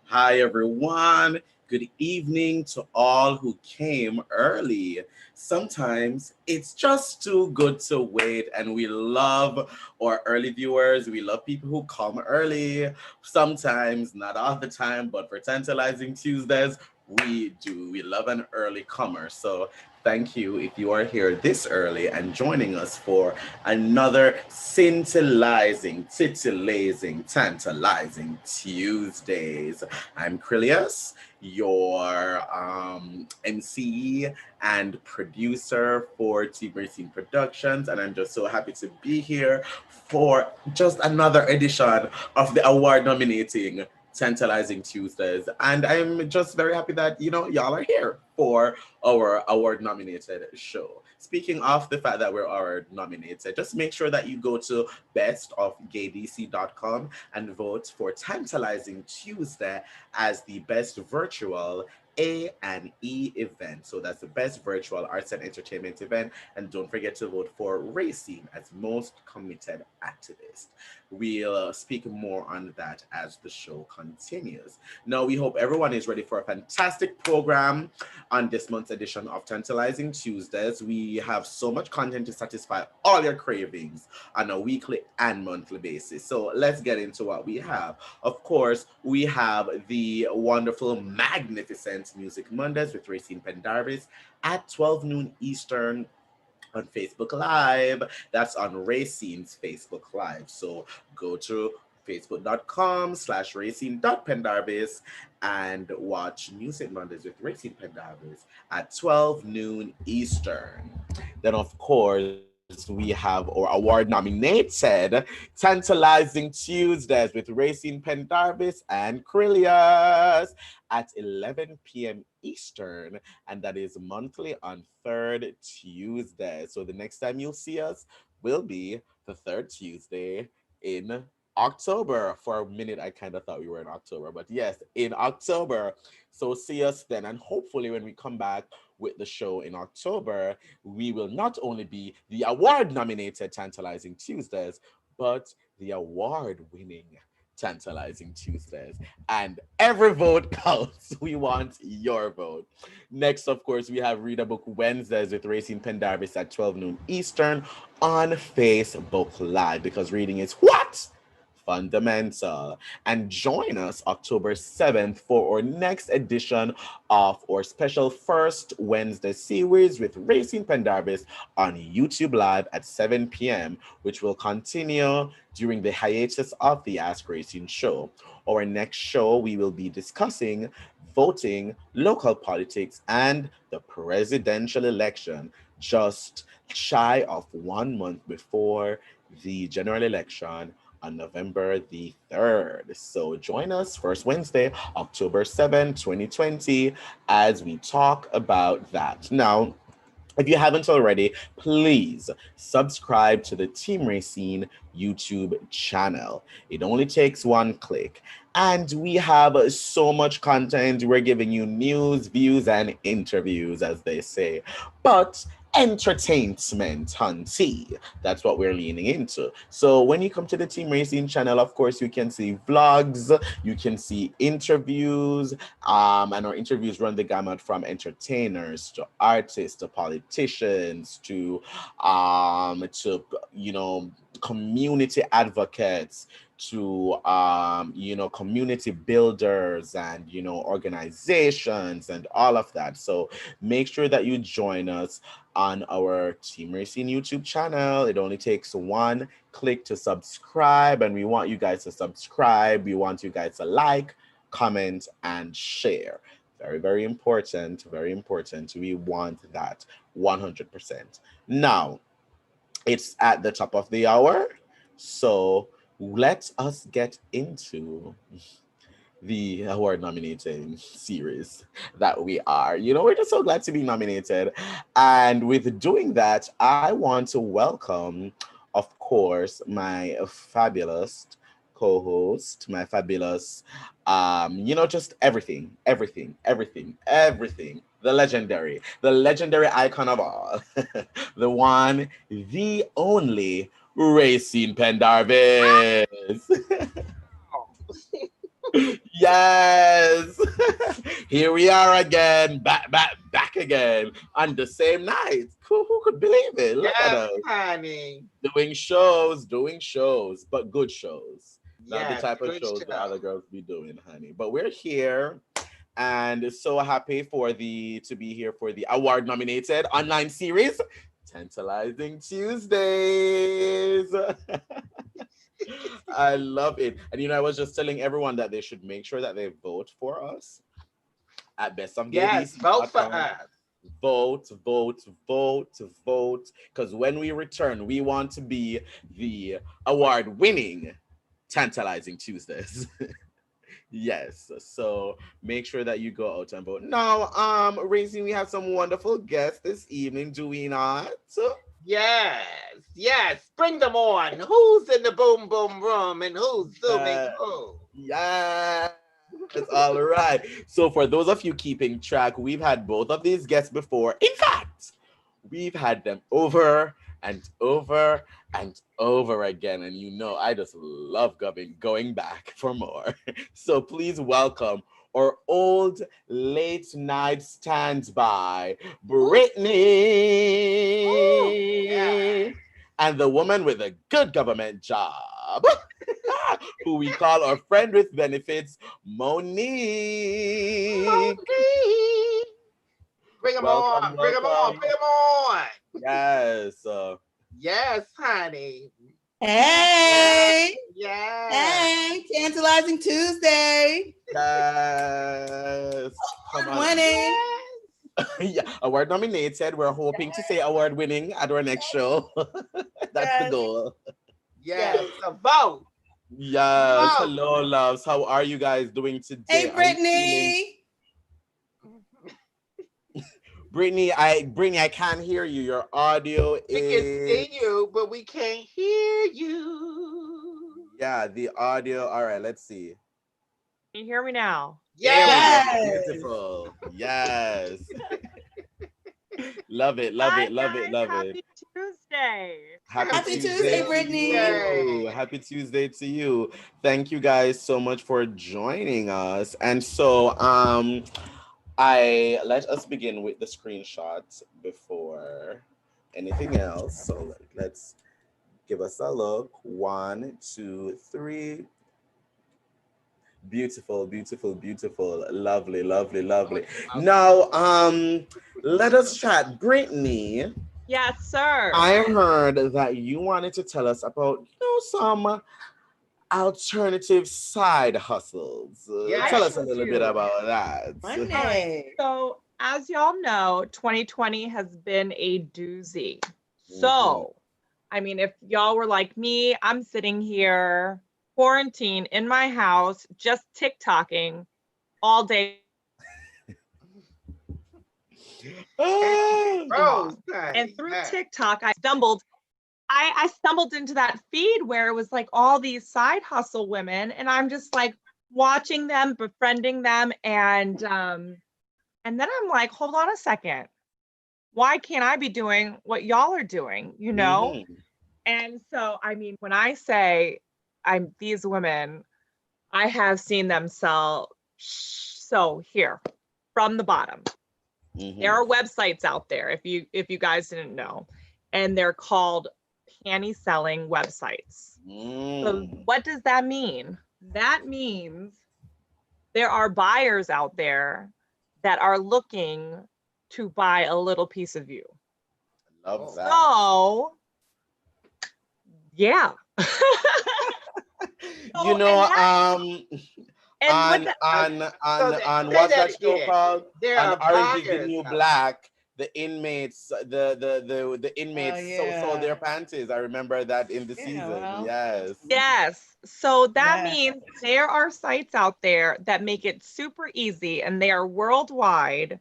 Hi, everyone. Good evening to all who came early. Sometimes it's just too good to wait, and we love our early viewers. We love people who come early. Sometimes, not all the time, but for Tantalizing Tuesdays, we do. We love an early comer. So, thank you if you are here this early and joining us for another tantalizing Tuesdays. I'm Krylios, your MC and producer for Team Racing Productions, and I'm just so happy to be here for just another edition of the award nominating Tantalizing Tuesdays. And I'm just very happy that, y'all are here for our award nominated show. Speaking of the fact that we're award nominated, just make sure that you go to bestofgaydc.com and vote for Tantalizing Tuesday as the best virtual A&E event. So that's the best virtual arts and entertainment event. And don't forget to vote for Rayceen as most committed activist. We'll speak more on that as the show continues. Now, we hope everyone is ready for a fantastic program on this month's edition of Tantalizing Tuesdays. We have so much content to satisfy all your cravings on a weekly and monthly basis. So let's get into what we have. Of course, we have the wonderful, magnificent Music Mondays with Rayceen Pendarvis at 12 noon Eastern on Facebook Live. That's on Rayceen's Facebook Live. So go to facebook.com/racine.pendarvis and watch Music Mondays with Racine Pendarvis at 12 noon Eastern. Then, of course, we have our award nominated Tantalizing Tuesdays with Racine Pendarvis and Krylios at 11 p.m. Eastern, and that is monthly on third Tuesday. So the next time you'll see us will be the third Tuesday in October. For a minute, I kind of thought we were in October, but yes, in October. So see us then, and hopefully, when we come back with the show in October, we will not only be the award nominated Tantalizing Tuesdays, but the award winning Tantalizing Tuesdays. And every vote counts. We want your vote. Next, of course, we have Read a Book Wednesdays with Racing Pendarvis at 12 noon Eastern on Facebook Live, because reading is what? Fundamental. And join us October 7th for our next edition of our special First Wednesday series with Racing Pendarvis on YouTube Live at 7 p.m., which will continue during the hiatus of the Ask Racing show. Our next show, we will be discussing voting, local politics, and the presidential election, just shy of 1 month before the general election on November the 3rd. So join us first Wednesday, October 7th, 2020, as we talk about that. Now, if you haven't already, please subscribe to the Team Racine YouTube channel. It only takes one click. And we have so much content. We're giving you news, views, and interviews, as they say. But entertainment, hunty. That's what we're leaning into. So when you come to the Team Racing channel, of course, you can see vlogs, you can see interviews, and our interviews run the gamut from entertainers to artists to politicians to community advocates to community builders and organizations and all of that. So make sure that you join us on our Team Racing YouTube channel. It only takes one click to subscribe, and we want you guys to subscribe. We want you guys to like, comment, and share. Very, very important. Very important. We want that 100%. Now, it's at the top of the hour. So let us get into the award nominating series that we are. We're just so glad to be nominated. And with doing that, I want to welcome, of course, my fabulous co-host, my fabulous, just everything. The legendary icon of all, the one, the only Racing Pendarvis. Oh, Yes. Here we are again, back again on the same night. Who could believe it? Look at Yes, us honey. doing shows, but good shows. Not the Yes, type of good shows that other show. girls be doing, honey. But we're here and so happy to be here for the award nominated online series Tantalizing Tuesdays. I love it. And I was just telling everyone that they should make sure that they vote for us at Yes, vote for bestofgabc.com. us. Vote, vote, vote, vote. Because when we return, we want to be the award winning Tantalizing Tuesdays. Yes. So make sure that you go out and vote. Now, Rayceen, we have some wonderful guests this evening, do we not? Yes, yes. Bring them on. Who's in the boom boom room and who's zooming Uh, who? yes. All right. So for those of you keeping track, we've had both of these guests before. In fact, we've had them over and over and over again. And I just love going back for more. So please welcome our old late night standby, Ooh, ooh, yeah. Brittany, and the woman with a good government job, who we call our friend with benefits, Monique. Monique. Bring them Welcome, on. Bring them on. welcome. Bring them on. Yes. Yes, honey. Yes. Hey, Yes. hey, Tantalizing Tuesday. Yes. Come Award on. winning. Yeah, award nominated. We're hoping to say award winning at our next show. That's the Yes, goal. Yes. yes. So vote. Yes. Vote. Hello, loves. How are you guys doing today? Hey, Are you feeling Brittany. Brittany, I can't hear you. Your audio We can is see you, but we can't hear you. yeah, the audio. All right, let's see. Can you hear me now? There we Yes. go. Yes. Beautiful. Yes. Love it, love Hi it, love it, guys, love it. happy Tuesday. Happy Happy Happy Tuesday Tuesday, to Brittany. you. Tuesday. Happy Tuesday to you. Thank you guys so much for joining us. And so I let us begin with the screenshots before anything else. So let's give us a look. One, two, three. Beautiful, beautiful, beautiful. Lovely, lovely, lovely. Now, let us chat. Brittany, Yes, sir. I heard that you wanted to tell us about, some alternative side hustles. I Tell Yes. us a sure little bit do. about that. All right. Monday. So, as y'all know, 2020 has been a doozy. Mhm. So, I mean, if y'all were like me, I'm sitting here quarantined in my house, just TikToking all day Ah, Rose, long. And honey. through Yes. TikTok, I stumbled into that feed where it was like all these side hustle women, and I'm just like watching them, befriending them, and then I'm like, hold on a second, why can't I be doing what y'all are doing, you know? mhm. And so, I mean, when I say I'm these women, I have seen them sell. So here, from the bottom, there Mhm. are websites out there if you guys didn't know, and they're called panty selling websites. So Mm. what does that mean? That means there are buyers out there that are looking to buy a little piece of you. Love Oh. that. So yeah. You So know, what on the on So on on say what's that that show again. called? There On are Orange is the buyers New out there. Black, the inmates, the Oh, inmates sold their yeah. panties. I remember that in the Yeah, season. well. Yes. Yes. So that Yeah. means there are sites out there that make it super easy, and they are worldwide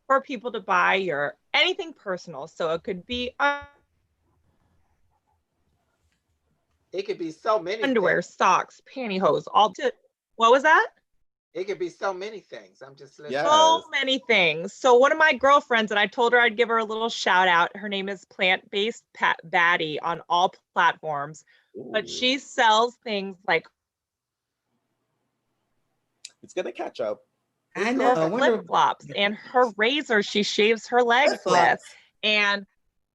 for people to buy your anything personal. So it could be It could be so many underwear, things. socks, pantyhose, all to what was that? It could be so many things. I'm just listening. So Yes. many things. So one of my girlfriends, and I told her I'd give her a little shout out. Her name is Plant-Based Baddie on all platforms, but Ooh. she sells things like It's gonna catch up. I Her know. flip flops and her razor she shaves her legs with, Flip-flops. and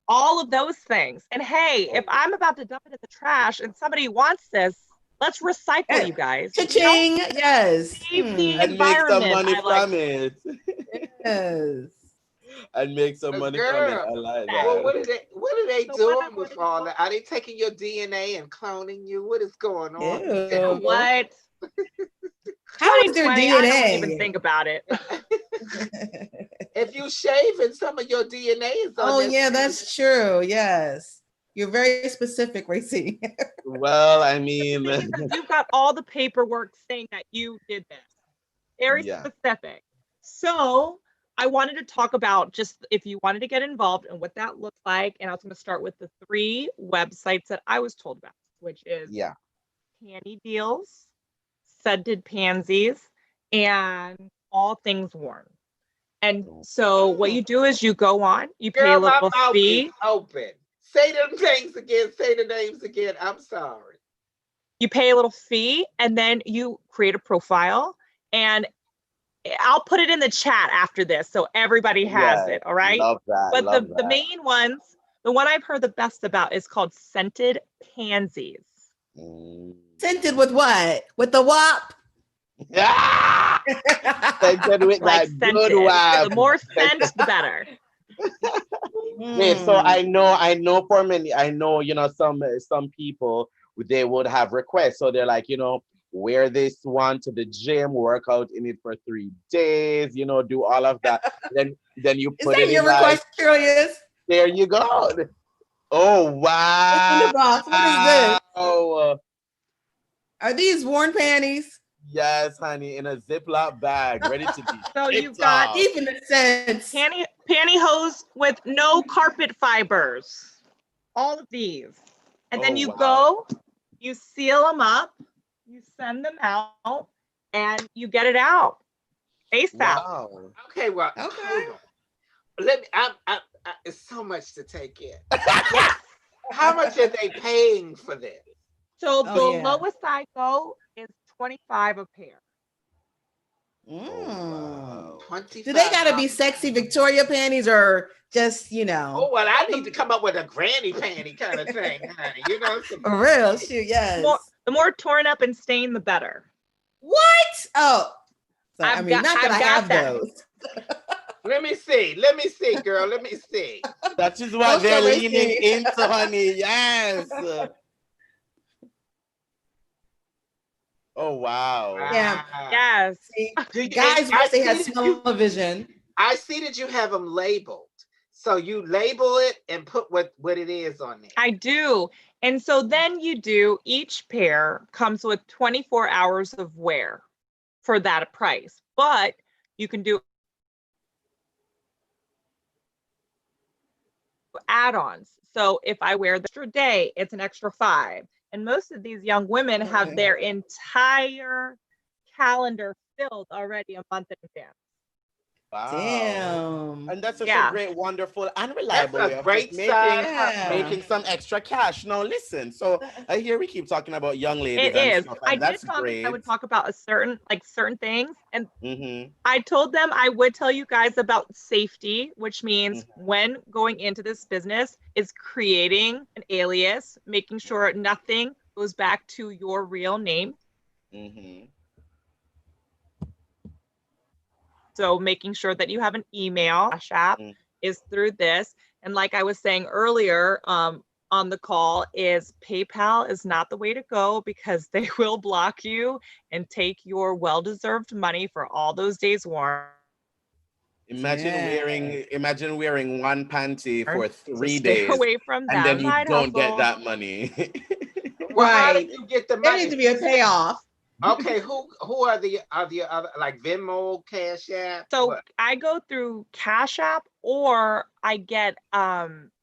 all of those things. And hey, if I'm about to dump it in the trash and somebody wants this, let's recycle, you guys. You know? Cha-ching. Yes. Save the And make some environment. money I like from it. Yes. And make some But money from it. girl, I like that. well, that. what are they So what doing I wanted with to all talk, that? Are they taking your DNA and cloning you? What is going on? you know Ew. what? How is their 2020, I don't even DNA? think about it. If you shave and some of your DNA is on Oh there, yeah, that's true. Yes. You're very specific, Rayceen. Well, I The mean, thing is that you've got all the paperwork saying that you did this. Very yeah. specific. So I wanted to talk about just if you wanted to get involved and what that looks like. And I was going to start with the 3 websites that I was told about, which is Yeah. Candy Deals, Scented Pansies, and All Things Worn. And so what you do is you go on, you pay a girl, my little mouth is fee. open. Say them things again. Say the names again. I'm sorry. You pay a little fee, and then you create a profile. And I'll put it in the chat after this so everybody has Yeah. it. All right. Love that. But Love the that. main ones, the one I've heard the best about is called Scented Pansies. Scented with what? With the WAP? Yeah. Scented with Like that scented. good The vibe. more scent, the better. Wait, so I know for many, I know, some people, they would have requests. So they're like, wear this one to the gym, work out in it for 3 days, do all of that. Then you Is put that it in your like, request, Krylios? there you go. Oh, What's in the wow. box? What is this? Oh, Are these worn panties? yes, honey, in a Ziploc bag, ready to be So you've picked got off. Even the sense. pantyhose with no carpet fibers. All of these. And then Oh, you wow. go, you seal them up, you send them out, and you get it out ASAP. Wow. Okay, well, Okay. hold on. Let me. It's so much to take in. Yes. How much are they paying for this? So Oh, the yeah. lowest I go is $25 a pair. Wow. 25. Do they gotta be sexy Victoria panties or just, Oh well, I need to come up with a granny panty kind of thing, honey. for real? Shoot, yes. The more torn up and stained, the better. What? Oh, so, I I've mean, got- not that I've I got have that. those. Let me see, girl. Let me see. That is what Don't they're show leaning Rayceen. into, honey. Yes. Oh, wow. Yeah. Yes. See, Do you- guys and I wish they had see that smell-o-vision. I see that you have them labeled. So you label it and put what it is on there. I do. And so then you do, each pair comes with 24 hours of wear for that price. But you can do add-ons. So if I wear the extra day, it's an extra 5. And most of these young women have their entire calendar filled already a month in advance. Wow. Damn. And that's such Yeah. a great, wonderful, and That's reliable way a of great just side Yeah. making some extra cash. Now, listen. So I hear we keep talking about young ladies It and is. stuff, I and did that's promise great. I would talk about certain things. And Mm-hmm. I told them I would tell you guys about safety, which means when going into this business is creating an alias, making sure nothing goes back to your real name. Mm-hmm. So making sure that you have an email, Cash App is through this. And like I was saying earlier on the call, is PayPal is not the way to go because they will block you and take your well-deserved money for all those days worn. Imagine wearing one panty for 3 So stay days, away from and that then you side don't get hustle. that money. Well, how Right. do you get the There money? needs to be a payoff. Okay, who are the other, like Venmo, Cash App? So What? I go through Cash App or I get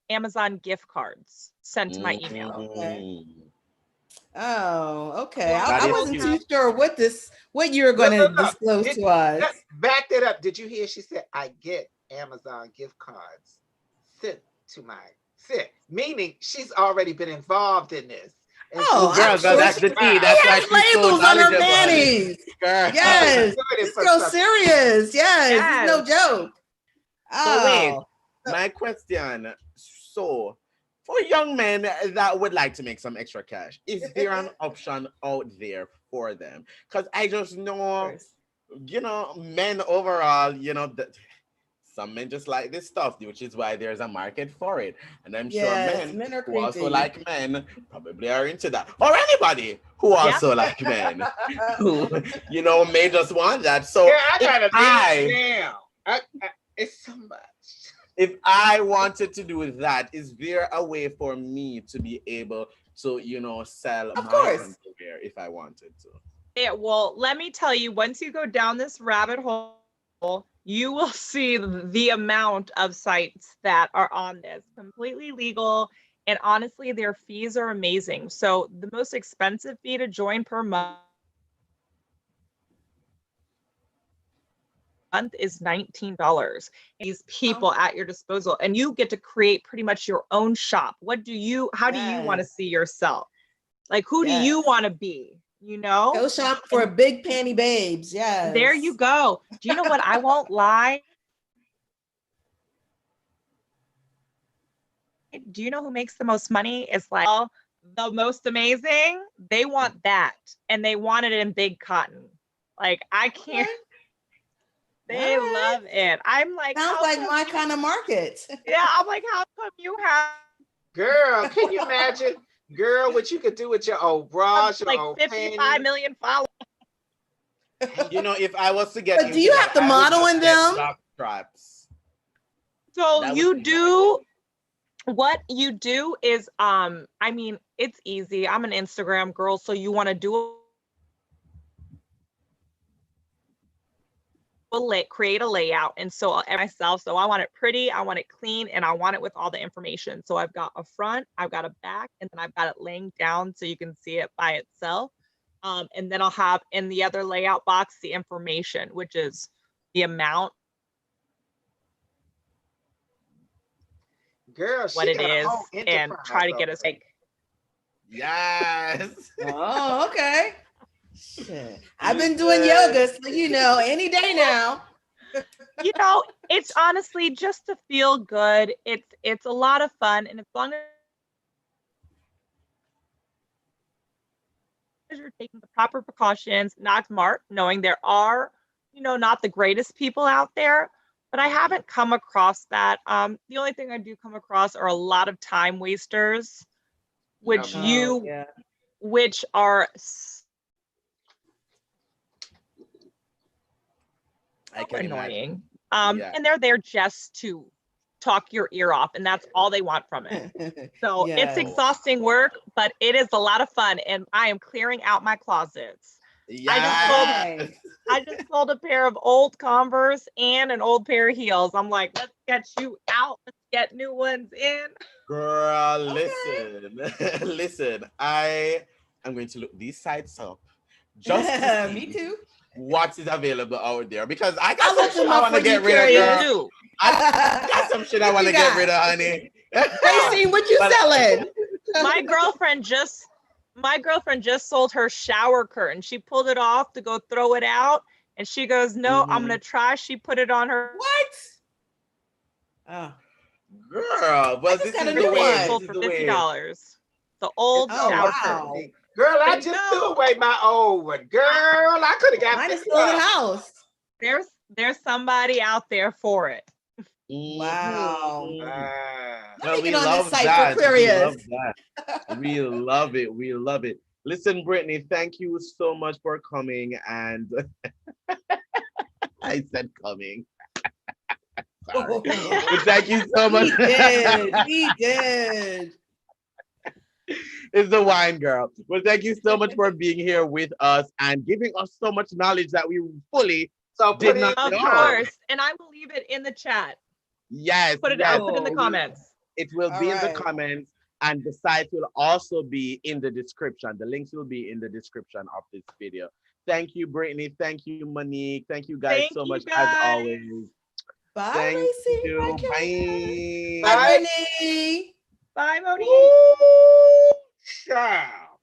Amazon gift cards sent to my email. Okay. Oh, okay. Well, I That is wasn't cute. too sure what you were going to Look. disclose to us. Back that up. Did you hear? She said, "I get Amazon gift cards sent," meaning she's already been involved in this, Oh, girl, I'm girl, sure that's she, the tea. she That's why has she's so labels on her knowledgeable, honey. panties. Girl. Yes, Doing it this for girl's something. serious. Yes, it's no Yes. joke. So wait, Oh, my question. So, for young men that would like to make some extra cash, is there an option out there for them? Because I just of know, course. men overall, some men just like this stuff, which is why there's a market for it. And I'm sure Yes, men men are who also creepy. like men probably are into that. Or anybody who Yeah. also like men who, may just want that. So Yeah, I gotta leave now. It's so much. if I wanted to do that, is there a way for me to be able to, sell Of my course. underwear if I wanted to? Well, let me tell you, once you go down this rabbit hole, you will see the amount of sites that are on this, completely legal. And honestly, their fees are amazing. So the most expensive fee to join per month is $19. These people at your disposal, and you get to create pretty much your own shop. How do you want to Yes. see yourself? Like, who do you Yes. want to be? Go shop for big panty babes. Yes. There you go. Do you know what? I won't lie. Do you know who makes the most money? It's like, oh, the most amazing. They want that, and they want it in big cotton. Like, I can't. Okay. They All right. love it. I'm like, Sounds how like come my you- kind of market. Yeah, I'm like, how come you have Girl, can you imagine? Girl, what you could do with your old bras, your like old 55 panties. million followers? If I was to get But into do you that, have to I would model just in get them? jock straps. So That would you be my do thing. what you do is I mean, it's easy. I'm an Instagram girl, so you want to do create a layout, and so myself, so I want it pretty, I want it clean, and I want it with all the information. So I've got a front, I've got a back, and then I've got it laying down so you can see it by itself. And then I'll have in the other layout box the information, which is the amount, Girl, what she it got a is, whole and enterprise try to over get us there. like Yes. Oh, okay. Shit. I've been doing yoga, so any day now. it's honestly just to feel good. It's a lot of fun, and as long as you're taking the proper precautions, not smart, knowing there are, not the greatest people out there, but I haven't come across that. The only thing I do come across are a lot of time wasters, which Okay. Yeah. which are I can imagine. annoying. Yeah. And they're there just to talk your ear off, and that's all they want from it. So it's Yes. exhausting work, but it is a lot of fun, and I am clearing out my closets. Yeah. I just sold a pair of old Converse and an old pair of heels. I'm like, let's get you out. Let's get new ones in. Girl, Okay. listen. I am going to look these sites up just to Me see too. what is available out there because I got I'll some look shit them I up want to for you, get rid of, Krylios. girl. Do. I got some shit I What want to you get got? rid of, honey. Rayceen, what you But- selling? My girlfriend just sold her shower curtain. She pulled it off to go throw it out, and she goes, "No, I'm gonna try." She put it on her. What? Oh. Girl, well, just this got is a the new way. one. This Sold is for the $50. way. The old Oh, shower wow. curtain. Girl, I I just know. threw away my old one. Girl, I could have got Mine is fixed still in the up. house. There's somebody out there for it. Wow. Ah. Let me we get on this love site that. for We Krylios. love that. We love it. We love it. Listen, Brittany, thank you so much for coming. And I said coming. Sorry. But thank you so much. He did. He did. It's the wine girl. Well, thank you so much for being here with us and giving us so much knowledge that we fully So did put not it. Of know. course. And I will leave it in the chat. Yes, I'll yes. put it in the comments. It will All be in the right. comments, and the site will also be in the description. The links will be in the description of this video. Thank you, Brittany. Thank you, Monique. Thank you guys Thank so you much as guys. always. Bye, Thank Rayceen. you. Bye, Krylios. Bye. Bye, Brittany. Bye, Monique. Ooh, child.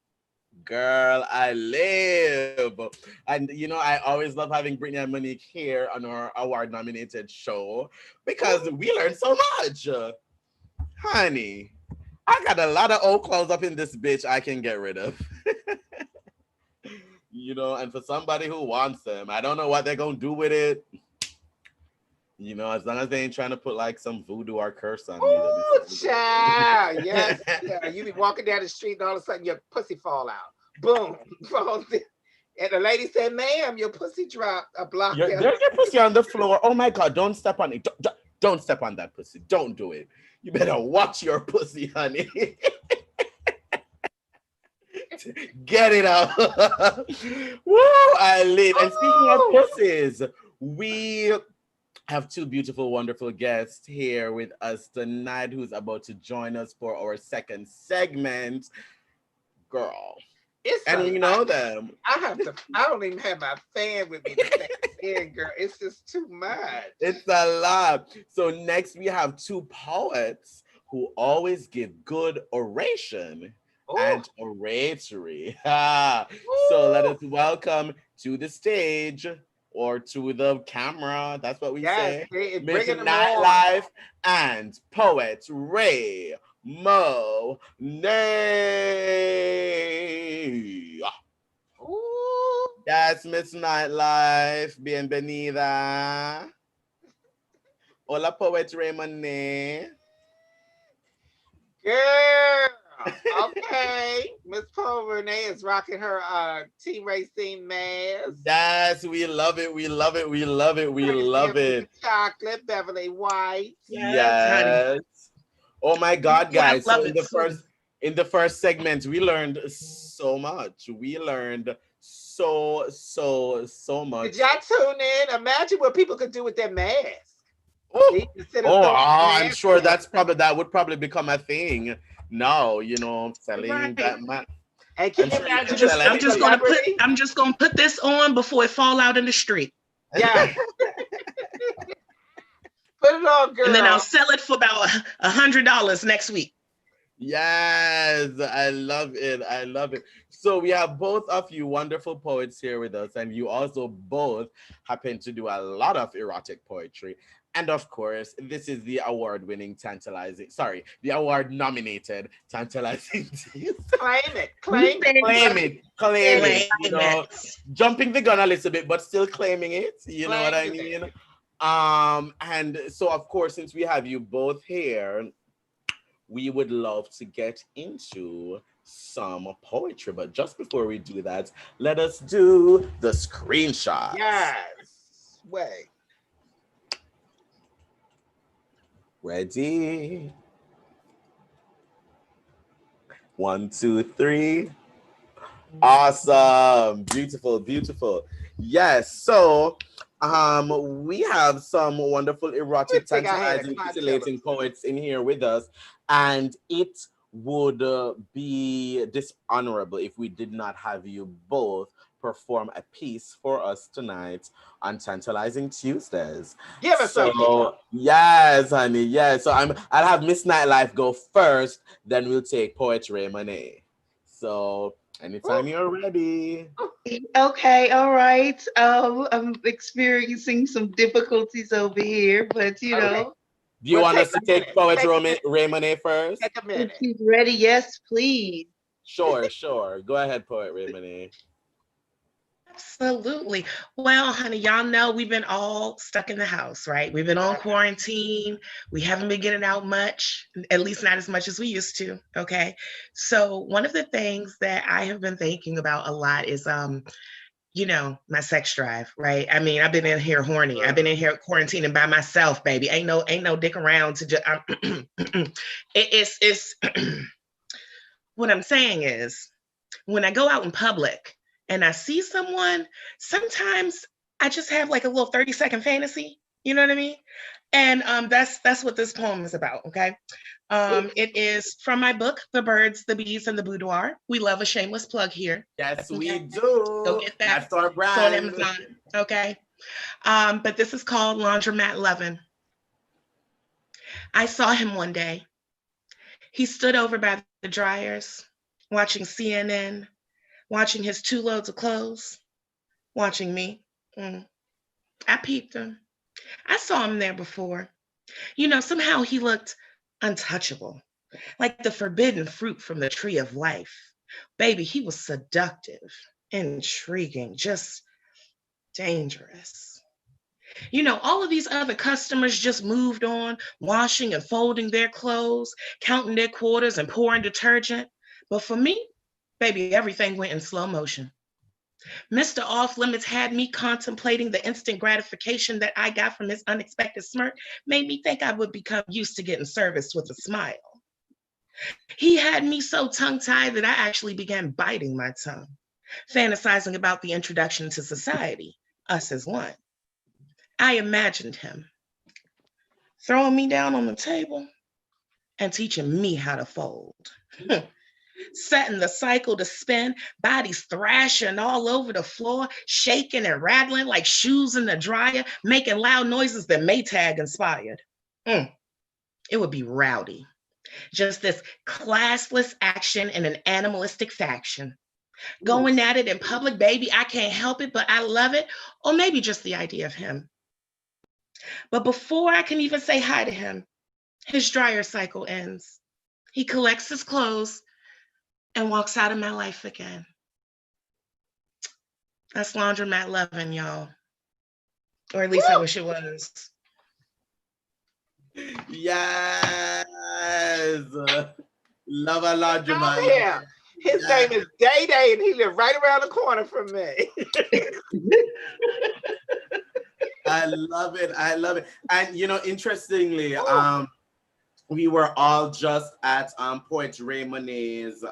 girl, I live. And you know, I always love having Brittany and Monique here on our award-nominated show because we learn so much. Honey, I got a lot of old clothes up in this bitch I can get rid of. You know, and for somebody who wants them, I don't know what they're gonna do with it. You know, as long as they ain't trying to put like some voodoo or curse on me. Ooh, child. Yes. Yeah. You be walking down the street and all of a sudden your pussy fall out. Boom. Falls in. And the lady said, ma'am, your pussy dropped a block. There's your pussy on the floor. Oh my God, don't step on it. Don't step on that pussy. Don't do it. You better watch your pussy, honey. Get it out. Woo, I live. And speaking of pussies, we have two beautiful, wonderful guests here with us tonight who's about to join us for our second segment. Girl. And you know them. I don't even have my fan with me today, girl. It's just too much. It's a lot. So next we have two poets who always give good oration and oratory. So let us welcome to the stage or to the camera. That's what we say. MsNightLyfe and PoetRaeMonet. Yes, MsNightLyfe. Bienvenida. Hola, PoetRaeMonet. Girl. Okay. Miss PoetRaeMonet is rocking her Team Rayceen mask. Yes, we love it. We love it. We love it. We love it. Chocolate, Beverly White. Yes. Oh my God, guys. So in the first segment, we learned so much. We learned so much. Did y'all tune in? Imagine what people could do with their mask. I'm sure that would probably become a thing. No, you know, selling that much. Hey, I'm just gonna put this on before it fall out in the street. Yeah. Put it on, girl. And then I'll sell it for about $100 next week. Yes, I love it. I love it. So we have both of you wonderful poets here with us, and you also both happen to do a lot of erotic poetry. And of course, this is the award-nominated Tantalizing Tuesdays. Claim it. You know, jumping the gun a little bit, but still claiming it. You know what I mean? And so of course, since we have you both here, we would love to get into some poetry. But just before we do that, let us do the screenshot. Yes. Wait. Ready? 1, 2, 3. Awesome. Beautiful, beautiful. Yes. So we have some wonderful erotic, tantalizing, titillating poets in here with us, and it would be dishonorable if we did not have you both perform a piece for us tonight on Tantalizing Tuesdays. Give us something. Yes, honey. Yes. So I'll have MsNightLyfe go first, then we'll take PoetRaeMonet. So anytime you're ready. Okay, all right. I'm experiencing some difficulties over here, but you know. Do you want us to take PoetRaeMonet first? Take a minute. If she's ready, yes, please. Sure. Go ahead, PoetRaeMonet. Absolutely. Well, honey, y'all know we've been all stuck in the house, right? We've been on quarantine. We haven't been getting out much, at least not as much as we used to. Okay. So one of the things that I have been thinking about a lot is, you know, my sex drive, right? I mean, I've been in here horny. I've been in here quarantining by myself, baby. Ain't no dick around to just, it's what I'm saying is when I go out in public, and I see someone, sometimes I just have like a little 30-second fantasy, you know what I mean? And that's what this poem is about, okay? It is from my book, The Birds, the Bees, and the Boudoir. We love a shameless plug here. Yes, okay? we do. Go get that. That's our brand. It's on Amazon, okay? But this is called Laundromat Lovin'. I saw him one day. He stood over by the dryers, watching CNN, watching his 2 loads of clothes, watching me. I peeped him. I saw him there before. Somehow he looked untouchable, like the forbidden fruit from the tree of life. Baby, he was seductive, intriguing, just dangerous. All of these other customers just moved on, washing and folding their clothes, counting their quarters and pouring detergent. But for me, baby, everything went in slow motion. Mr. Off Limits had me contemplating the instant gratification that I got from his unexpected smirk, made me think I would become used to getting serviced with a smile. He had me so tongue-tied that I actually began biting my tongue, fantasizing about the introduction to society, us as one. I imagined him throwing me down on the table and teaching me how to fold. Setting the cycle to spin, bodies thrashing all over the floor, shaking and rattling like shoes in the dryer, making loud noises that Maytag inspired. It would be rowdy. Just this classless action in an animalistic faction. Going at it in public, baby, I can't help it, but I love it. Or maybe just the idea of him. But before I can even say hi to him, his dryer cycle ends. He collects his clothes and walks out of my life again. That's laundromat loving, y'all. Or at least I wish it was. Yes. Love a laundromat. Oh, yeah. His name is Day Day, and he lived right around the corner from me. I love it. I love it. And interestingly, we were all just at PoetRaeMonet's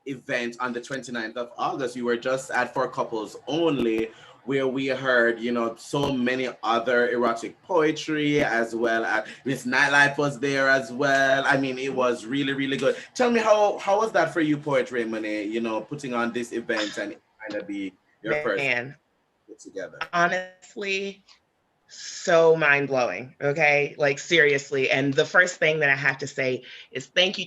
event on the 29th of August. We were just at For Couples Only, where we heard, so many other erotic poetry, as well as MsNightLyfe was there as well. I mean, it was really, really good. Tell me, how was that for you, PoetRaeMonet, putting on this event and kind of be your first get together? Honestly, so mind-blowing. Okay, like seriously. And the first thing that I have to say is thank you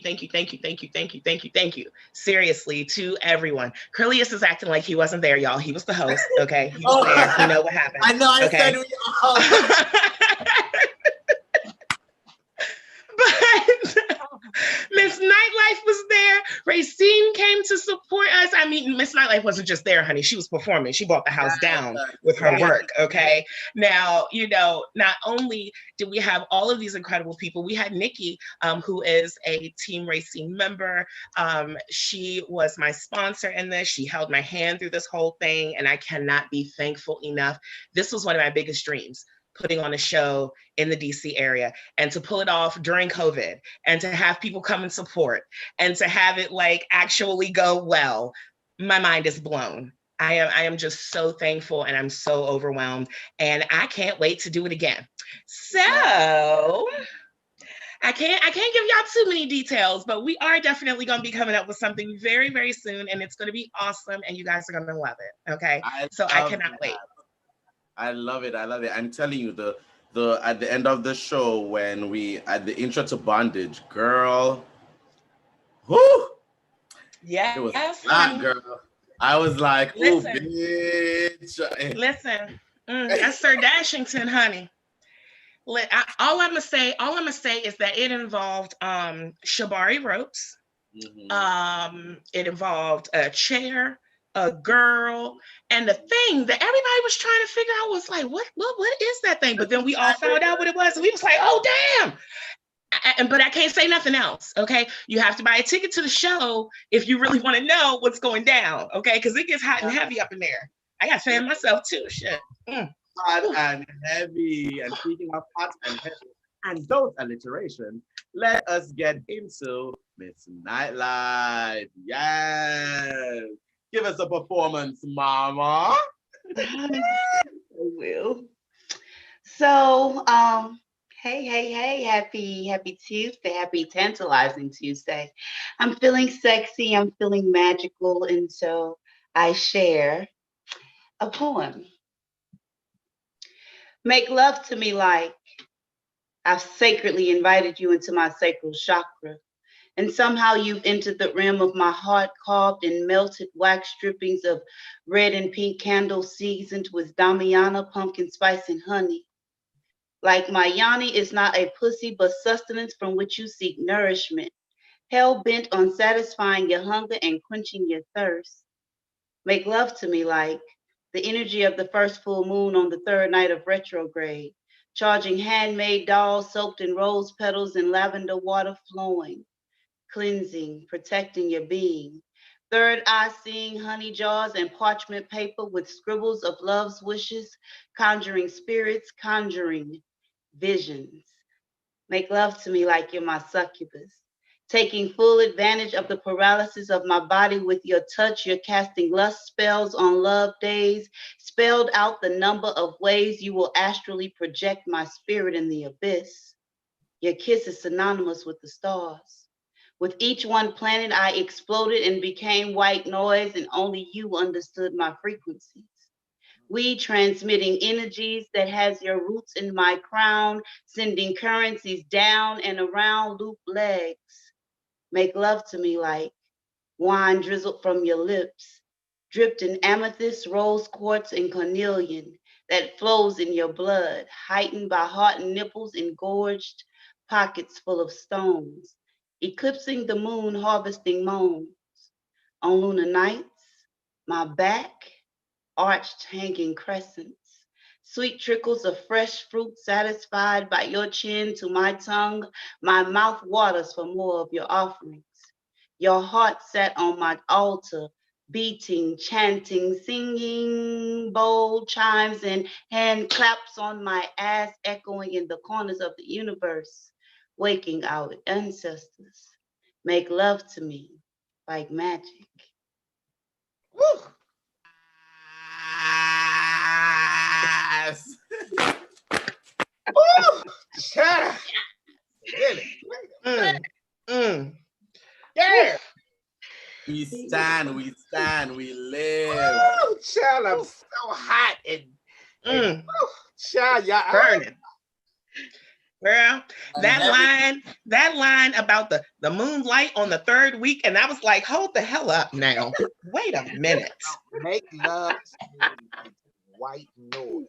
seriously to everyone. Krylios is acting like he wasn't there, y'all. He was the host. Okay, he was there. You know what happened. I know. I said we but MsNightLyfe was there. Rayceen came to support us. I mean, MsNightLyfe wasn't just there, honey. She was performing. She brought the house down with her work, okay? Now, not only did we have all of these incredible people, we had Nikki, who is a Team Rayceen member. She was my sponsor in this. She held my hand through this whole thing, and I cannot be thankful enough. This was one of my biggest dreams, putting on a show in the DC area, and to pull it off during COVID, and to have people come and support, and to have it actually go well. My mind is blown. I am just so thankful, and I'm so overwhelmed, and I can't wait to do it again. So I can't give y'all too many details, but we are definitely going to be coming up with something very, very soon, and it's going to be awesome, and you guys are going to love it. Okay, I cannot wait. I love it. I'm telling you, the at the end of the show, when we at the intro to Bondage, girl, whoo, yeah, it was hot, girl. I was like, oh, bitch. Listen, that's Sir Dashington, honey. All I'm gonna say is that it involved shibari ropes. It involved a chair, a girl, and the thing that everybody was trying to figure out was like, what is that thing? But then we all found out what it was, and we was like, oh damn. But I can't say nothing else, okay? You have to buy a ticket to the show if you really want to know what's going down, okay? Because it gets hot and heavy up in there. I got to fan myself too, shit. Hot and heavy. And speaking of hot and heavy and those alliterations, let us get into MsNightLyfe. Yes. Give us a performance, mama. I will. So, hey, happy Tuesday, happy Tantalizing Tuesday. I'm feeling sexy, I'm feeling magical, and so I share a poem. Make love to me like I've sacredly invited you into my sacral chakra And somehow you've entered the rim of my heart, carved in melted wax drippings of red and pink candles seasoned with Damiana, pumpkin spice, and honey. Like my Yanni is not a pussy, but sustenance from which you seek nourishment, hell bent on satisfying your hunger and quenching your thirst. Make love to me like the energy of the first full moon on the third night of retrograde, charging handmade dolls soaked in rose petals and lavender water flowing, cleansing, protecting your being. Third eye seeing honey jars and parchment paper with scribbles of love's wishes, conjuring spirits, conjuring visions. Make love to me like you're my succubus. Taking full advantage of the paralysis of my body with your touch, you're casting lust spells on love days, spelled out the number of ways you will astrally project my spirit in the abyss. Your kiss is synonymous with the stars. With each one planet, I exploded and became white noise, and only you understood my frequencies. We transmitting energies that has your roots in my crown, sending currencies down and around loop legs. Make love to me like wine drizzled from your lips, dripped in amethyst, rose quartz, and cornelian that flows in your blood, heightened by heart and nipples, engorged pockets full of stones, eclipsing the moon, harvesting moans. On lunar nights, my back arched hanging crescents, sweet trickles of fresh fruit satisfied by your chin to my tongue, my mouth waters for more of your offerings. Your heart sat on my altar, beating, chanting, singing bold chimes and hand claps on my ass, echoing in the corners of the universe, waking our ancestors. Make love to me like magic. Woo! Yes. Woo! Child. Really? Yeah. We stand, we stand, we live. Woo! Child, I'm so hot and woo, child, y'all. Burning. Girl, that line about the moonlight on the third week, and I was like, hold the hell up now. Wait a minute. Make love to me like white noise.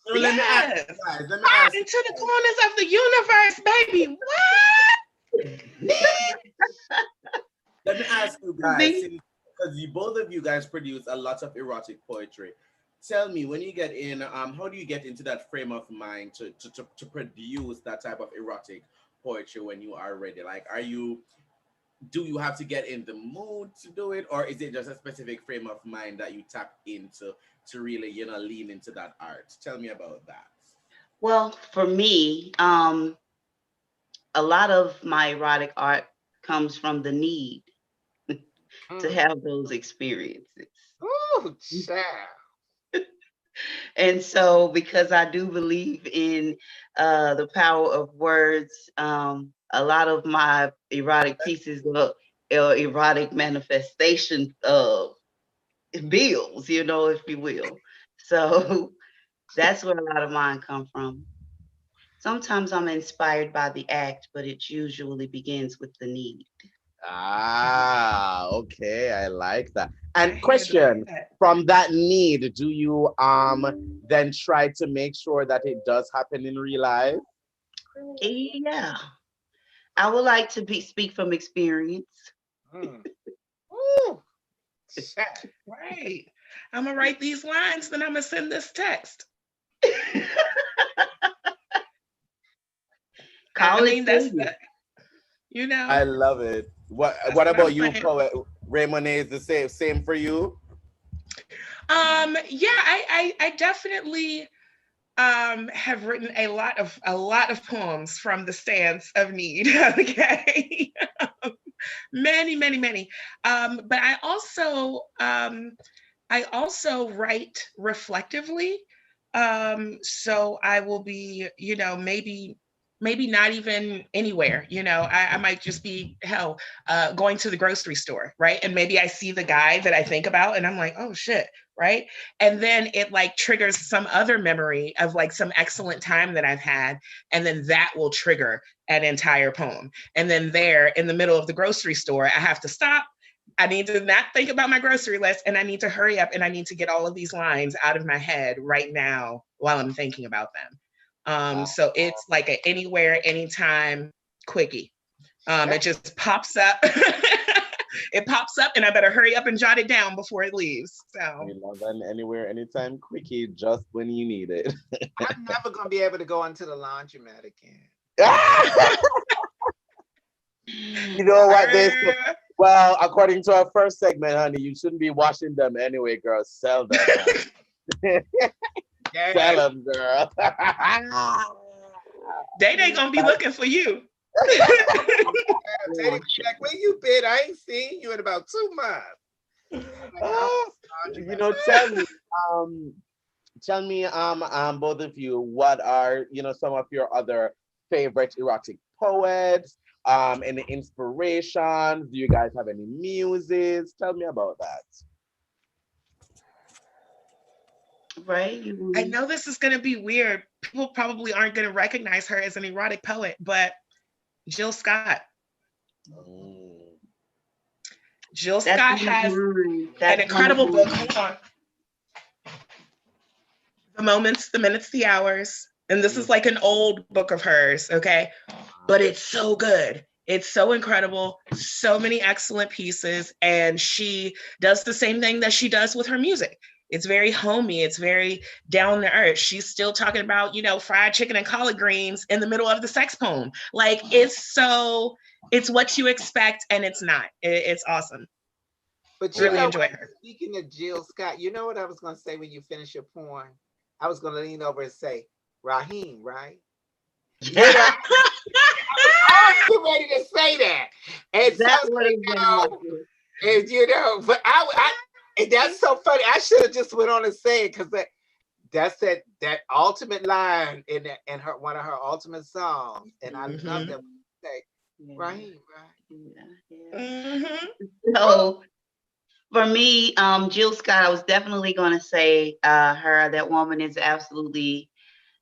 So let me ask Yes. you guys, let me Right ask you, into the corners of the universe, baby. let me ask you guys, Me? because you both of you guys produce a lot of erotic poetry. Tell me, when you get in, how do you get into that frame of mind to produce that type of erotic poetry when you are ready? Like, do you have to get in the mood to do it, or is it just a specific frame of mind that you tap into to really, lean into that art? Tell me about that. Well, for me, a lot of my erotic art comes from the need to have those experiences. Ooh, child. And so, because I do believe in the power of words, a lot of my erotic pieces are erotic manifestation of bills, if you will. So that's where a lot of mine come from. Sometimes I'm inspired by the act, but it usually begins with the need. Ah, okay, I like that. I And hear question, that. from that need, do you then try to make sure that it does happen in real life? Yeah, I would like to speak from experience. Ooh, child. Right. I'm gonna write these lines, then I'm gonna send this text. Call I it mean, that's to you. I love it. What That's what what I'm about you, saying. poet Raymonet? Is the same for you? Yeah, I definitely have written a lot of poems from the stance of need. Okay. Many, many, many. But I also write reflectively. So I will be, maybe maybe not even anywhere, you know, I might just be going to the grocery store, right? And maybe I see the guy that I think about and I'm like, oh shit, right? And then it like triggers some other memory of like some excellent time that I've had. And then that will trigger an entire poem. And then there in the middle of the grocery store, I have to stop. I need to not think about my grocery list and I need to hurry up and I need to get all of these lines out of my head right now while I'm thinking about them. So it's like a anywhere, anytime quickie. It just pops up. It pops up and I better hurry up and jot it down before it leaves. So We love an anywhere, anytime quickie, just when you need it. I'm never gonna be able to go into the laundromat again. You know what they say? Well, according to our first segment, honey, you shouldn't be washing them anyway, girl. Sell them. Sell them, girl. They gonna be looking for you. Like, where you been? I ain't seen you in about 2 months. You know, tell me, both of you, what are, you know, some of your other favorite erotic poets? Any inspirations? Do you guys have any muses? Tell me about that. Right? I know this is gonna be weird. People probably aren't gonna recognize her as an erotic poet, but Jill Scott. Jill Scott has an incredible book. Hold on. The Moments, the Minutes, the Hours. And this is like an old book of hers, okay? But it's so good. It's so incredible. So many excellent pieces. And she does the same thing that she does with her music. It's very homey. It's very down to earth. She's still talking about, you know, fried chicken and collard greens in the middle of the sex poem. Like, it's what you expect and it's not. It's awesome. But really enjoy her. Speaking of Jill Scott, you know what I was going to say when you finish your poem? I was going to lean over and say, Raheem, right? You know, I was ready to say that. And That so, would have been and you know, but I and that's so funny. I should have just went on and say it because that's that ultimate line in her one of her ultimate songs. And I love that say, Raheem, right? So for me, Jill Scott, I was definitely going to say her. That woman is absolutely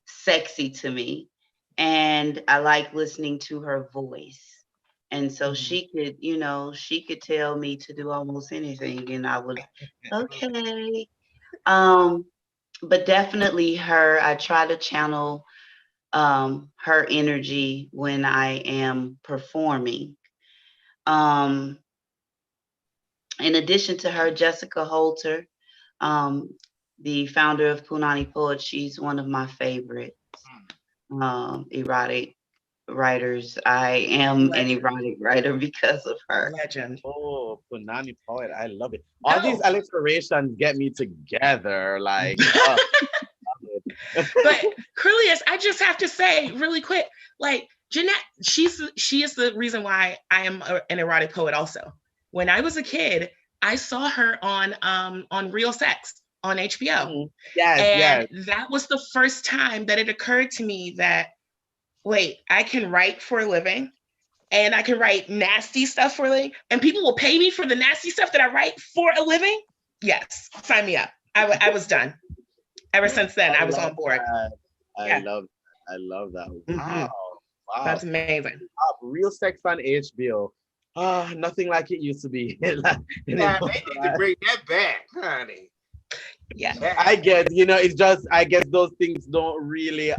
sexy to me. And I like listening to her voice. And so she could, you know, she could tell me to do almost anything and I would, okay. But definitely her, I try to channel her energy when I am performing. In addition to her, Jessica Holter, the founder of Punani Poets, she's one of my favorite erotic writers. I am an erotic writer because of her. Legend. Oh, Punani Poet, I love it. All these alliterations get me together. Like, But Krylios, I just have to say really quick, like Jeanette, she is the reason why I am an erotic poet. Also, when I was a kid, I saw her on Real Sex on HBO. Yes, that was the first time that it occurred to me that, wait, I can write for a living and I can write nasty stuff for a living and people will pay me for the nasty stuff that I write for a living. Yes, sign me up. I was done. Ever since then, I was on board. I love that. Wow. That's amazing. Real Sex on HBO. Nothing like it used to be. Yeah, they need to bring that back, honey. Yeah. I guess, you know, it's just, I guess those things don't really,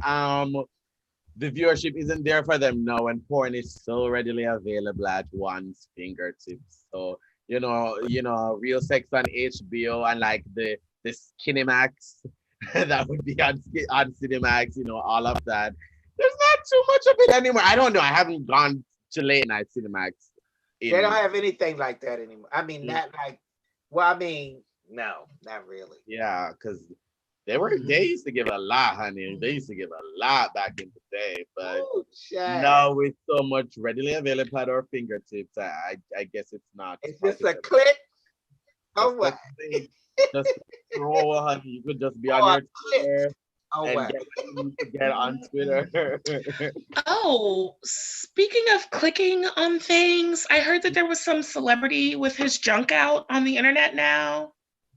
the viewership isn't there for them now, and porn is so readily available at one's fingertips. So, you know, Real Sex on HBO and like the Skinemax that would be on Cinemax, you know, all of that. There's not too much of it anymore. I don't know. I haven't gone to late night Cinemax. They don't have anything like that anymore. I mean, not like, well, I mean, no, not really. Yeah, because they used to give a lot, honey. They used to give a lot back in the day, but now with so much readily available at our fingertips, I guess it's not. It's just a click. Oh, what? Just throw, honey. You could just be on your chair, Oh, and what? get what you need to get on Twitter. Oh, speaking of clicking on things, I heard that there was some celebrity with his junk out on the internet now.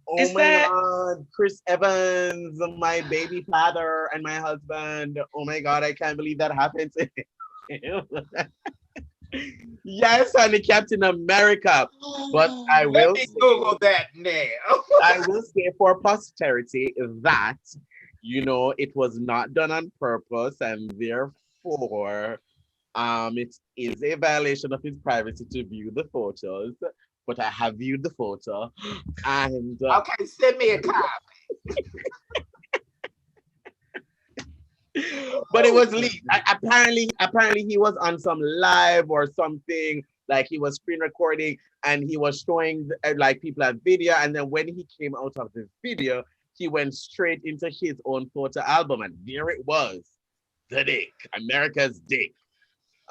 Oh Is my that God, Chris Evans, my baby father and my husband. Oh my God, I can't believe that happened to him. Yes, honey, Captain America. But I Oh, Let will me say, Google that now. I will say for posterity that, it was not done on purpose, and therefore, it is a violation of his privacy to view the photos. But I have viewed the photo, and Okay, send me a copy. but it was leaked. Apparently, he was on some live or something. Like he was screen recording, and he was showing like people at video. And then when he came out of the video, he went straight into his own photo album, and there it was, the dick, America's dick.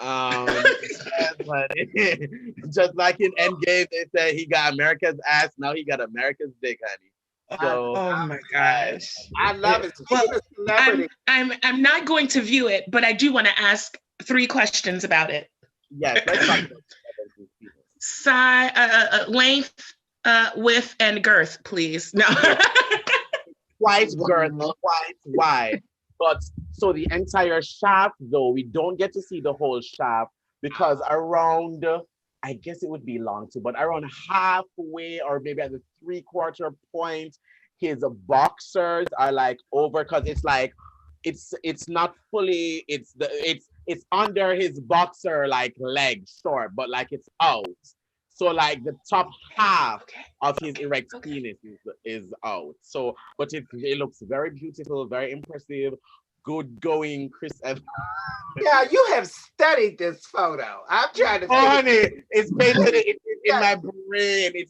Yes, but just like in Endgame, they said he got America's ass. Now he got America's dick, honey. So oh my gosh. I love it. Well, Speaking of celebrity, I'm not going to view it, but I do want to ask 3 questions about it. yes, let's talk about Length, width, and girth, please. No. twice girth, twice wide. But so the entire shaft, though, we don't get to see the whole shaft because around, I guess it would be long too, but around halfway or maybe at the 3/4 point, his boxers are like over because it's like it's not fully it's under his boxer like leg short, but like it's out. So like the top half of his erect penis is out. So, but it looks very beautiful, very impressive, good going, Chris Evans. yeah, you have studied this photo. I'm trying to Oh, figure. honey, it's basically in my brain. It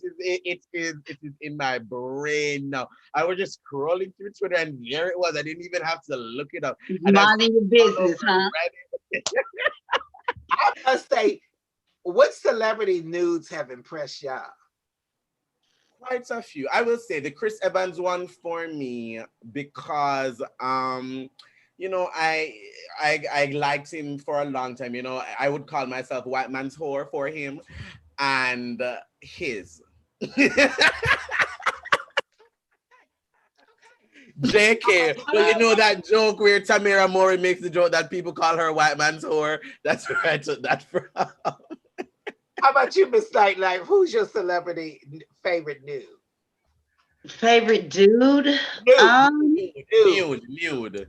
is in my brain now. I was just scrolling through Twitter, and there it was. I didn't even have to look it up. And Minding your business, huh? I must say, what celebrity nudes have impressed y'all? Quite a few. I will say the Chris Evans one for me because I liked him for a long time. I would call myself white man's whore for him, and his. JK, well, you know that joke where Tamira Mori makes the joke that people call her white man's whore? That's where I took that from. How about you, MsNightLyfe? Who's your celebrity favorite nude? Favorite dude? Nude. Nude.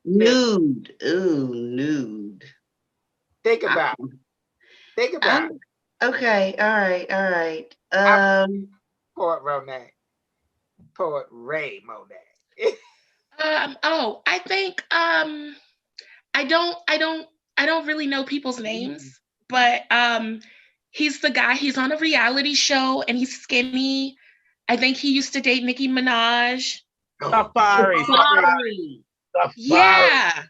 Nude. Ooh, nude. Think about it. Think about it. Okay, all right. PoetRaeMonet. PoetRaeMonet. I think I don't really know people's names, but he's the guy. He's on a reality show and he's skinny. I think he used to date Nicki Minaj. Safari. Yeah.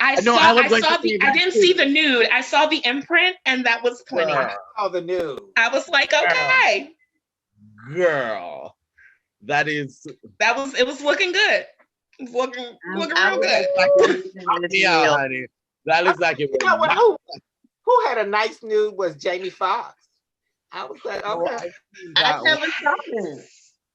I didn't see the nude. I saw the imprint, and that was plenty. I saw the nude. I was like, okay. Girl. It was looking good. It was looking real good. Yeah, honey. That looks like it. You know what? Who had a nice nude was Jamie Foxx. I was like, okay. I never saw it.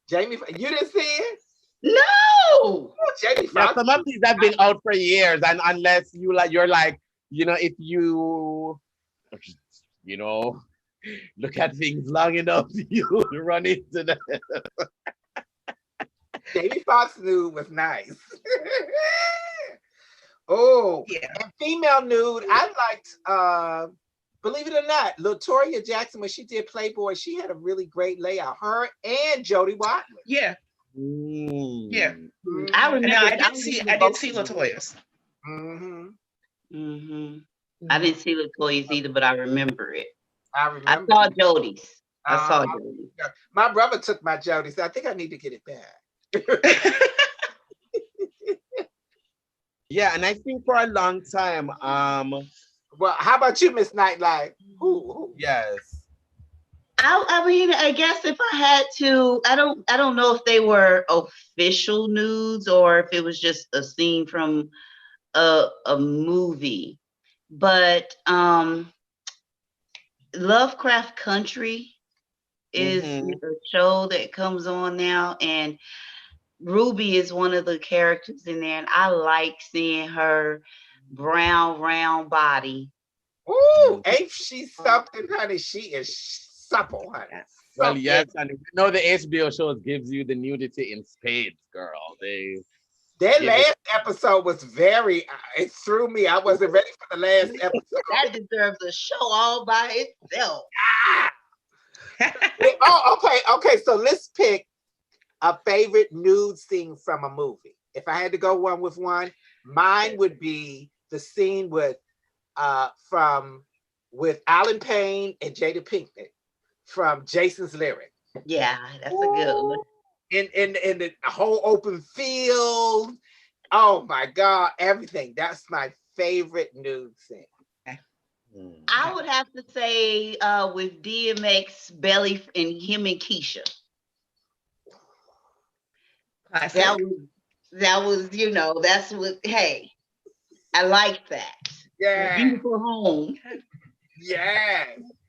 Jamie, you didn't see it? No. Oh, Jamie Yeah, Foxx. some of these have been out for years, and unless you're like, if you, look at things long enough, you run into them. Jamie Foxx nude was nice. Oh, yeah. And female nude, I liked, believe it or not, LaToya Jackson, when she did Playboy, she had a really great layout. Her and Jodie Watley. Yeah. Yeah. I remember. I did see LaToya's. I didn't see LaToya's either, but I remember it. I saw Jodie's. I saw Jodie's. My brother took my Jodie's. I think I need to get it back. Yeah, and I think for a long time, well, how about you, MsNightLyfe? Who? Yes. I mean, I guess if I had to, I don't know if they were official nudes or if it was just a scene from a movie. But Lovecraft Country is Mm-hmm. a show that comes on now, and Ruby is one of the characters in there, and I like seeing her brown round body. Ooh, ain't she something, honey? She is supple, honey. Yes. Well, Supple. yes, and you know the HBO shows gives you the nudity in spades, girl. They That give it. last episode was very, it threw me. I wasn't ready for the last episode. That deserves a show all by itself. Oh, okay. So let's pick a favorite nude scene from a movie. If I had to go one with one, mine would be the scene with Alan Payne and Jada Pinkett from Jason's Lyric. Yeah, that's a good one. In the whole open field. Oh my God, everything. That's my favorite nude scene. I would have to say with DMX, Belly, and him and Keisha. Classic. That was, that's what, hey, I like that. Yeah. Beautiful home. Yeah.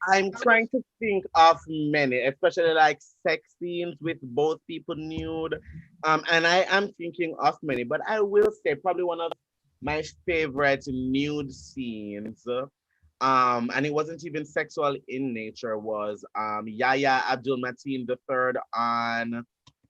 I'm trying to think of many, especially like sex scenes with both people nude. And I am thinking of many, but I will say probably one of my favorite nude scenes, and it wasn't even sexual in nature, was Yahya Abdul Mateen the third on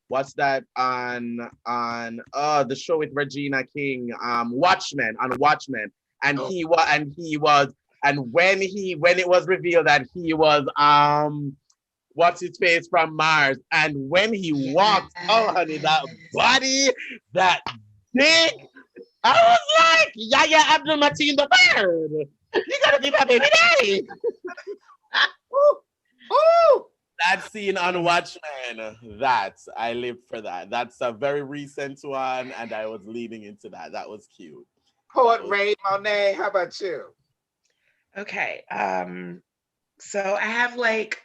what's that on the show with Regina King, Watchmen, on Watchmen. And he was and when it was revealed that he was what's his face from Mars, and when he walked, oh honey, that body, that dick, I was like, Yahya Abdul Mateen the third, you gotta be my baby daddy. Ooh. That scene on Watchmen, that I lived for that. That's a very recent one, and I was leading into that. That was cute. PoetRaeMonet, how about you? Okay. So I have like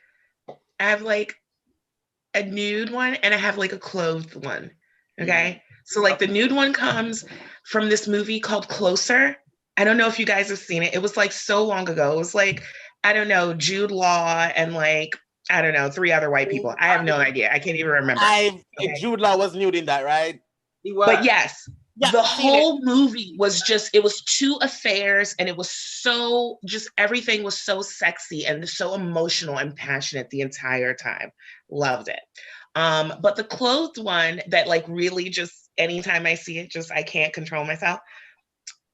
a nude one and I have like a clothed one. Okay. So like the nude one comes from this movie called Closer. I don't know if you guys have seen it. It was like so long ago. It was like, I don't know, Jude Law and like, I don't know, 3 other white people. I have no idea. I can't even remember. Okay. Jude Law was nude in that, right? He was. But yes, Yeah, the whole movie was just, it was 2 affairs and it was so, just everything was so sexy and so emotional and passionate the entire time. Loved it. But the clothed one that like really just, anytime I see it, just, I can't control myself.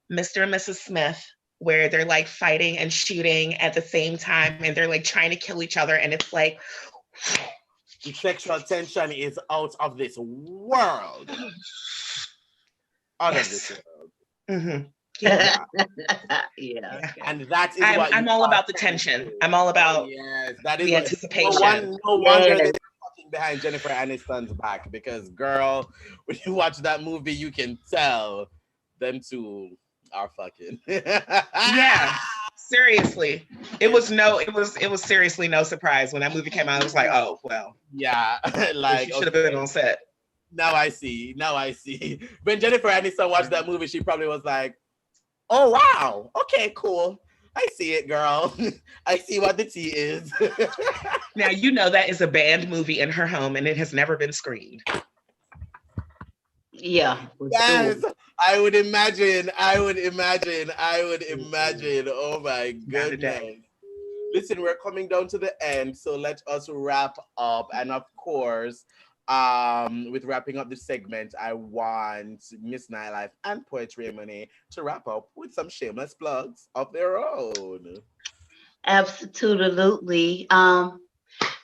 Mr. and Mrs. Smith, where they're like fighting and shooting at the same time and they're like trying to kill each other. And it's like, the sexual tension is out of this world. Out of this world. Mm-hmm. Yeah. And that is what I'm all about the tension. I'm all about yes, that is the what, anticipation. no wonder they're fucking behind Jennifer Aniston's back, because girl, when you watch that movie, you can tell them two are fucking. Yeah, seriously. It was seriously no surprise when that movie came out. I was like, oh well. Yeah, like she should have been on set. Now I see. When Jennifer Aniston watched that movie, she probably was like, oh wow, okay, cool. I see it, girl. I see what the tea is. Now you know that is a banned movie in her home and it has never been screened. Yeah. Yes, sure. I would imagine. Oh my goodness. Listen, we're coming down to the end, so let us wrap up. And of course, with wrapping up the segment, I want MsNightLyfe and PoetRaeMonet to wrap up with some shameless plugs of their own. Absolutely.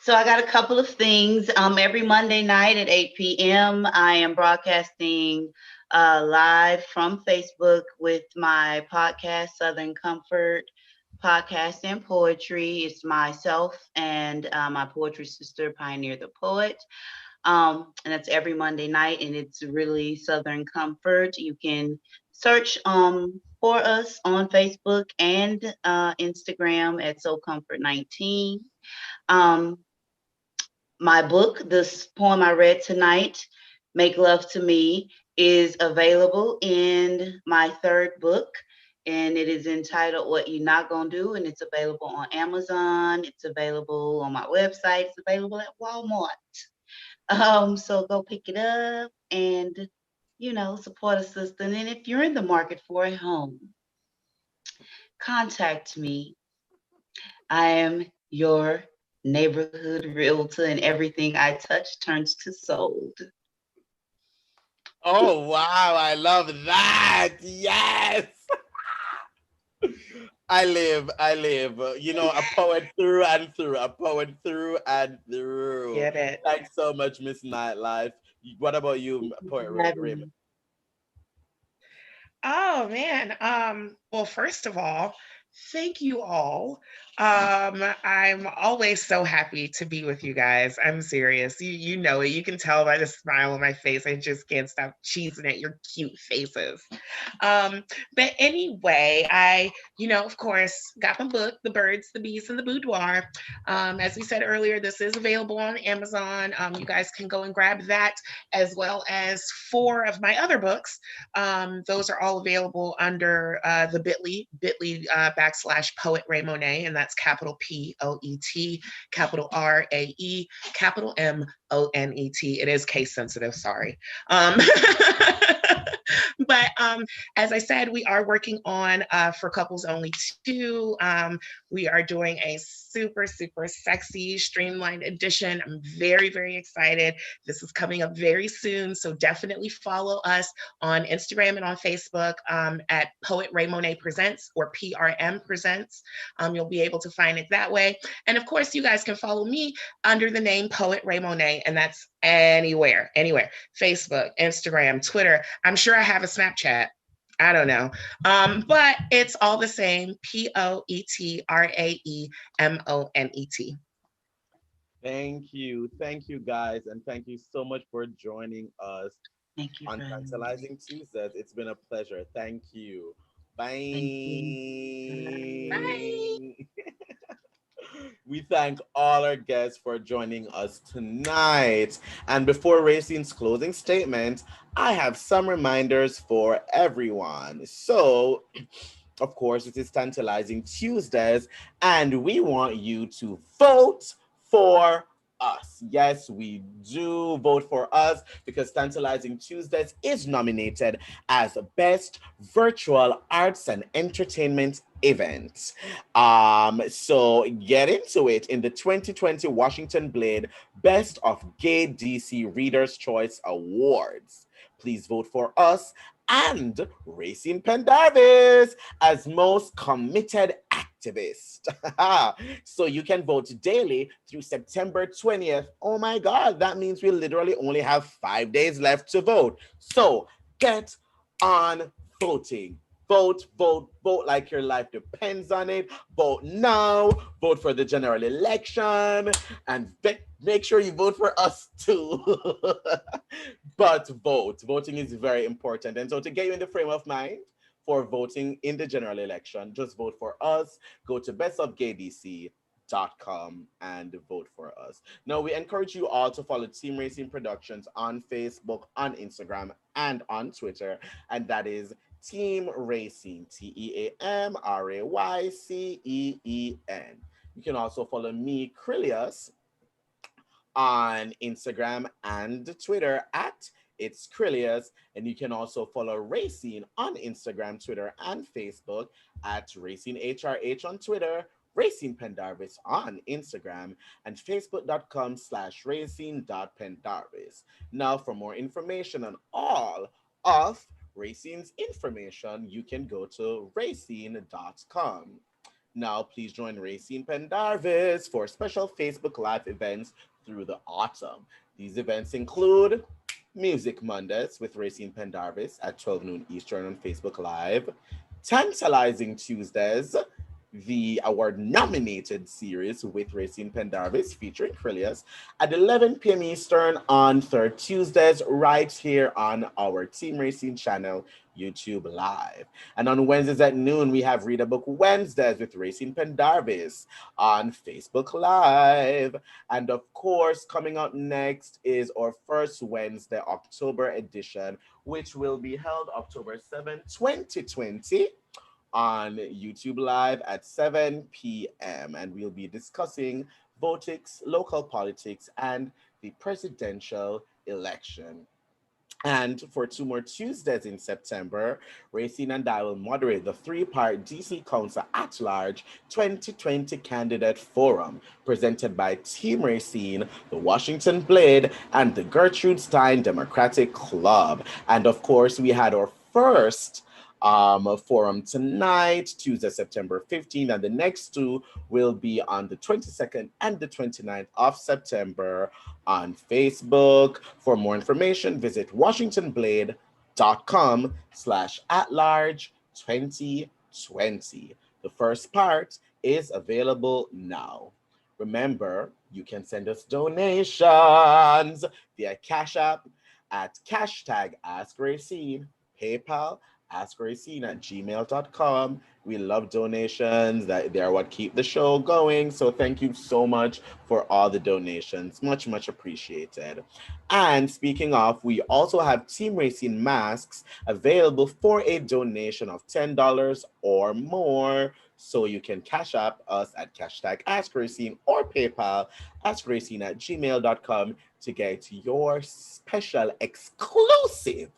So I got a couple of things. Every Monday night at 8 p.m., I am broadcasting live from Facebook with my podcast, Southern Comfort Podcast and Poetry. It's myself and my poetry sister, Pioneer the Poet. And that's every Monday night, and it's really Southern Comfort. You can search for us on Facebook and Instagram at SoComfort19. My book, this poem I read tonight, Make Love to Me, is available in my third book, and it is entitled What You Not Gonna Do, and it's available on Amazon. It's available on my website. It's available at Walmart. So go pick it up and, support a sister. And then if you're in the market for a home, contact me. I am your neighborhood realtor, and everything I touch turns to sold. Oh wow, I love that. Yes. I live. A poet through and through, a poet through and through. Get it. Thanks so much, Miss Nightlife. What about you, Poet Raymond? Oh man. Well, first of all, thank you all. I'm always so happy to be with you guys. I'm serious. You know it. You can tell by the smile on my face. I just can't stop cheesing at your cute faces. But anyway, of course, got my book, The Birds, the Bees, and the Boudoir. As we said earlier, this is available on Amazon. You guys can go and grab that, as well as 4 of my other books. Those are all available under the bit.ly / PoetRaeMonet, and that's capital POET, capital RAE, capital MONET. It is case sensitive, sorry. But as I said, we are working on For Couples Only 2. We are doing a super, super sexy, streamlined edition. I'm very, very excited. This is coming up very soon, so definitely follow us on Instagram and on Facebook at PoetRaeMonet Presents or PRM Presents. You'll be able to find it that way. And of course, you guys can follow me under the name PoetRaeMonet, and that's anywhere. Facebook, Instagram, Twitter. I'm sure I have a Snapchat. I don't know. But it's all the same, PoetRaeMonet. Thank you. Thank you, guys. And thank you so much for joining us Thank you on very much. Tantalizing Tuesdays. It's been a pleasure. Thank you. Bye. Thank you. Bye. We thank all our guests for joining us tonight. And before Rayceen's closing statement, I have some reminders for everyone. So, of course, it is Tantalizing Tuesdays, and we want you to vote for us. Yes, we do vote for us because Tantalizing Tuesdays is nominated as Best Virtual Arts and Entertainment Event. So get into it in the 2020 Washington Blade Best of Gay DC Readers' Choice Awards. Please vote for us and Rayceen Pendarvis as most committed activist. So you can vote daily through September 20th. Oh my God, that means we literally only have 5 days left to vote. So get on voting. Vote, vote, vote like your life depends on it. Vote now. Vote for the general election. And make sure you vote for us too. But vote. Voting is very important. And so to get you in the frame of mind for voting in the general election, just vote for us. Go to bestofgaydc.com and vote for us. Now, we encourage you all to follow Team Rayceen Productions on Facebook, on Instagram, and on Twitter. And that is Team Rayceen, TeamRayceen. You can also follow me, Krylios, on Instagram and Twitter at It's Krylios. And you can also follow Rayceen on Instagram, Twitter, and Facebook at RayceenHRH on Twitter, Rayceen Pendarvis on Instagram, and facebook.com/Rayceen.Pendarvis. Now, for more information on all of Rayceen's information, you can go to Rayceen.com. Now, please join Rayceen Pendarvis for special Facebook Live events through the autumn. These events include Music Mondays with Rayceen Pendarvis at 12 noon Eastern on Facebook Live, Tantalizing Tuesdays the award-nominated series with Rayceen Pendarvis featuring Krylios at 11 p.m. Eastern on third Tuesdays right here on our Team Rayceen channel, YouTube Live. And on Wednesdays at noon, we have Read a Book Wednesdays with Rayceen Pendarvis on Facebook Live. And of course, coming out next is our first Wednesday, October edition, which will be held October 7th, 2020 on YouTube Live at 7 p.m. And we'll be discussing politics, local politics, and the presidential election. And for 2 more Tuesdays in September, Rayceen and I will moderate the three-part DC Council at Large 2020 Candidate Forum, presented by Team Rayceen, the Washington Blade, and the Gertrude Stein Democratic Club. And of course, we had our first forum tonight, Tuesday, September 15th, and the next two will be on the 22nd and the 29th of September on Facebook. For more information, visit washingtonblade.com/@large2020. The first part is available now. Remember, you can send us donations via Cash App at #AskRayceen, PayPal, AskRayceen@gmail.com. We love donations. They are what keep the show going. So thank you so much for all the donations. Much, much appreciated. And speaking of, we also have Team Rayceen masks available for a donation of $10 or more. So you can Cash App us at #AskRayceen or PayPal AskRayceen@gmail.com to get your special exclusive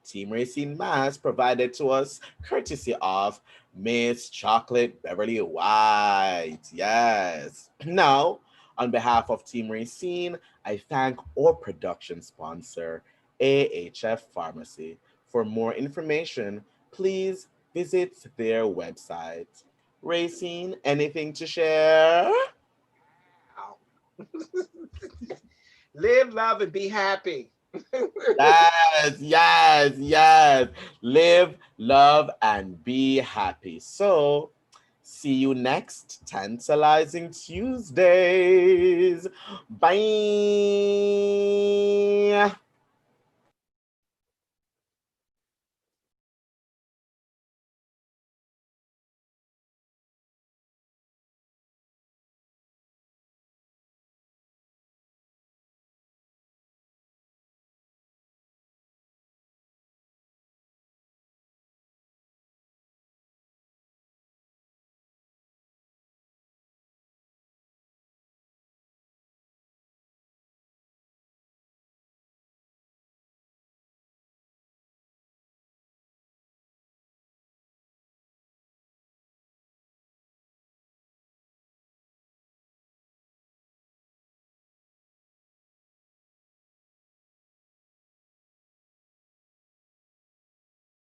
Team Rayceen mask provided to us courtesy of Miss Chocolate Beverly White. Yes. Now, on behalf of Team Rayceen, I thank our production sponsor, AHF Pharmacy. For more information, please visit their website. Rayceen, anything to share? Live, love, and be happy. Yes, yes, yes. Live, love, and be happy. So, see you next Tantalizing Tuesdays. Bye.